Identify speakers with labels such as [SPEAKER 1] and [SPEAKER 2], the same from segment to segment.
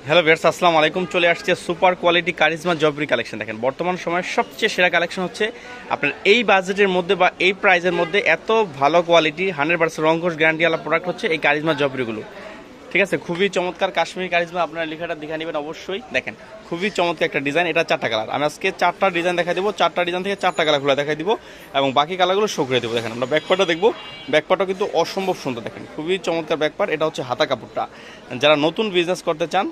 [SPEAKER 1] Hello viewers, আসসালামু আলাইকুম। চলে আসছে সুপার কোয়ালিটি কারিজমা জবরি কালেকশন। দেখেন বর্তমান সময়ের সবচেয়ে সেরা কালেকশন হচ্ছে আপনার এই বাজেটের মধ্যে বা এই প্রাইজের মধ্যে এত ভালো কোয়ালিটি 100% রংকশ গ্যারান্টিওয়ালা প্রোডাক্ট হচ্ছে এই কারিজমা জবরিগুলো। ঠিক আছে, খুবই চমৎকার কাশ্মীরি কারিজমা। আপনারা লেখাটা দেখে নেবেন অবশ্যই। দেখেন খুবই চমৎকার একটা ডিজাইন। এটা 4টা কালার। আমি আজকে 4টা ডিজাইন দেখাই দেবো। 4টা ডিজাইন থেকে 4টা কালার খুলে দেখাই দিব এবং বাকি কালারগুলো শো করে দেবো। দেখেন আমরা ব্যাকপার্টটা দেখবো। ব্যাকপার্টটা কিন্তু অসম্ভব সুন্দর। দেখেন খুবই চমৎকার ব্যাকপার্ট। এটা হচ্ছে হাতা কাপড়টা। যারা নতুন বিজনেস করতে চান,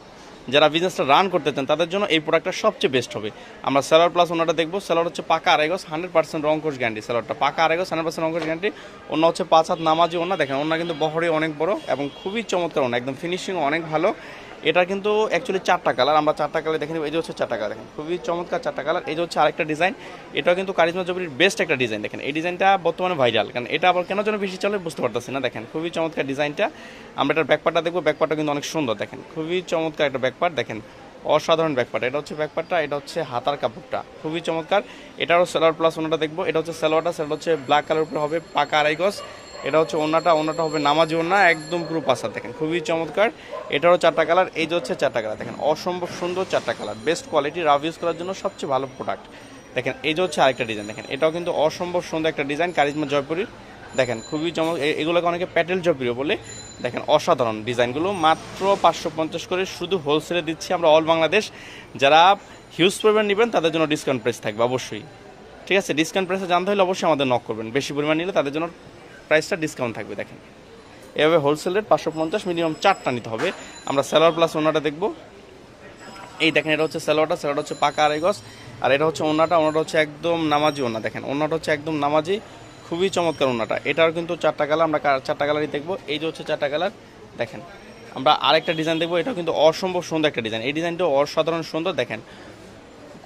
[SPEAKER 1] যারা বিজনেসটা রান করতে চান, তাদের জন্য এই প্রোডাক্টটা সবচেয়ে বেস্ট হবে। আমরা সেলার প্লাস ওনাটা দেখবো। সেলার হচ্ছে পাকা আড়াই গজ 100% রংকশ গ্যারান্টি। সেলারটা পাকা আড়াই গজ 100% রংকশ গ্যারান্টি। অন্য হচ্ছে 5 হাত নামাজি ওনা। দেখেন ওনা কিন্তু বহরে অনেক বড় এবং খুবই চমৎকার ওনা, একদম ফিনিশিং অনেক ভালো। এটা কিন্তু অ্যাকচুয়ালি 4টা কালার। আমরা 4টা কালার দেখে নেব। এই যে হচ্ছে 4টা কালার। দেখেন খুবই চমৎকার 4টা কালার। এই যে হচ্ছে আরেকটা ডিজাইন। এটাও কিন্তু কারিজমা জবরির বেস্ট একটা ডিজাইন। দেখেন এই ডিজাইনটা বর্তমানে ভাইরাল, কারণ এটা আবার কেন যেন বেশি চলে বুঝতে পারতেছি না। দেখেন খুবই চমৎকার ডিজাইনটা। আমরা এটার ব্যাকপার্টটা দেখবো। ব্যাকপার্টটা কিন্তু অনেক সুন্দর। দেখেন খুবই চমৎকার একটা ব্যাকপার্ট। দেখেন অসাধারণ ব্যাকপার্ট। এটা হচ্ছে ব্যাকপার্টটা, এটা হচ্ছে হাতার কাপড়টা খুবই চমৎকার। এটারও সেলোয়ার প্লাস ওনাটা দেখবো। এটা হচ্ছে সেলোয়ারটা, সেটা হচ্ছে ব্ল্যাক কালার উপরে হবে, পাকা আড়াই গজ। এটা হচ্ছে ওনাটা হবে নামাজি ওনা, একদম পুরো পাশা। দেখেন খুবই চমৎকার। এটারও 4টা কালার। এই যে হচ্ছে 4টা কালার। দেখেন অসম্ভব সুন্দর 4টা colour, best quality, rough use করার জন্য সবচেয়ে ভালো প্রোডাক্ট। দেখেন এই যে হচ্ছে আরেকটা ডিজাইন। দেখেন এটাও কিন্তু অসম্ভব সুন্দর একটা ডিজাইন, কারিজমা জয়পুরীর। দেখেন খুবই এগুলোকে অনেকে প্যাটেল জয়পুরিও বলে। দেখেন অসাধারণ ডিজাইনগুলো। মাত্র 550 করে শুধু হোলসেলে দিচ্ছি আমরা অল বাংলাদেশ। যারা হিউজ পরিমাণ নেবেন তাদের জন্য ডিসকাউন্ট প্রাইস থাকবে অবশ্যই। ঠিক আছে, ডিসকাউন্ট প্রাইসে জানতে হলে অবশ্যই আমাদের নক করবেন। বেশি পরিমাণ নিলে তাদের জন্য প্রাইসটা ডিসকাউন্ট থাকবে। দেখেন এভাবে হোলসেল রেট 550, মিনিমাম 4টা নিতে হবে। আমরা সেলোয়ার প্লাস ওনাটা দেখবো। এই দেখেন এটা হচ্ছে সেলোয়ারটা, সেলোয়ারটা হচ্ছে পাকা আড়াই গজ। আর এটা হচ্ছে ওনাটা হচ্ছে একদম নামাজি ওনা। দেখেন ওনাটা হচ্ছে একদম নামাজি, খুবই চমৎকার ওনাটা। এটার কিন্তু 4টা কালার। আমরা 4টা কালারই দেখবো। এই যে হচ্ছে 4টা কালার। দেখেন আমরা আরেকটা ডিজাইন দেখবো। এটাও কিন্তু অসম্ভব সুন্দর একটা ডিজাইন। এই ডিজাইনটাও অসাধারণ সুন্দর। দেখেন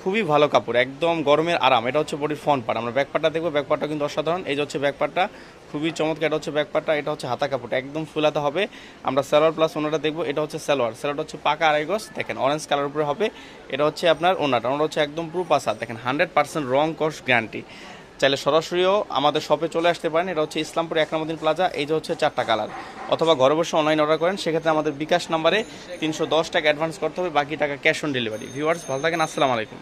[SPEAKER 1] খুবই ভালো কাপড়, একদম গরমের আরাম। এটা হচ্ছে বডির ফ্রন্ট পার্ট। আমরা ব্যাকপার্টটা দেখবো। ব্যাকপার্টটা কিন্তু অসাধারণ। এই যে হচ্ছে ব্যাকপার্টটা, খুবই চমৎকার। এটা হচ্ছে ব্যাকপার্টটা। এটা হচ্ছে হাতা কাপড়, একদম ফুলাতে হবে। আমরা সালোয়ার প্লাস ওনাটা দেখবো। এটা হচ্ছে সালোয়ারটা হচ্ছে পাকা আড়াই গজ। দেখেন অরেঞ্জ কালার উপরে হবে। এটা হচ্ছে আপনার ওনাটা হচ্ছে একদম পুরো পাশা। দেখেন 100% রং কস গ্যারান্টি। চাইলে সরাসরিও আমাদের শপে চলে আসতে পারেন। এটা হচ্ছে ইসলামপুর একরামুদ্দিন প্লাজা। এই যে হচ্ছে 4টা কালার। অথবা ঘরে বসে অনলাইন অর্ডার করেন, সেক্ষেত্রে আমাদের বিকাশ নাম্বারে 310 টাকা অ্যাডভান্স করতে হবে, বাকি টাকা ক্যাশ অন ডেলিভারি। ভিউয়ার্স ভালো থাকেন, আসসালামু আলাইকুম।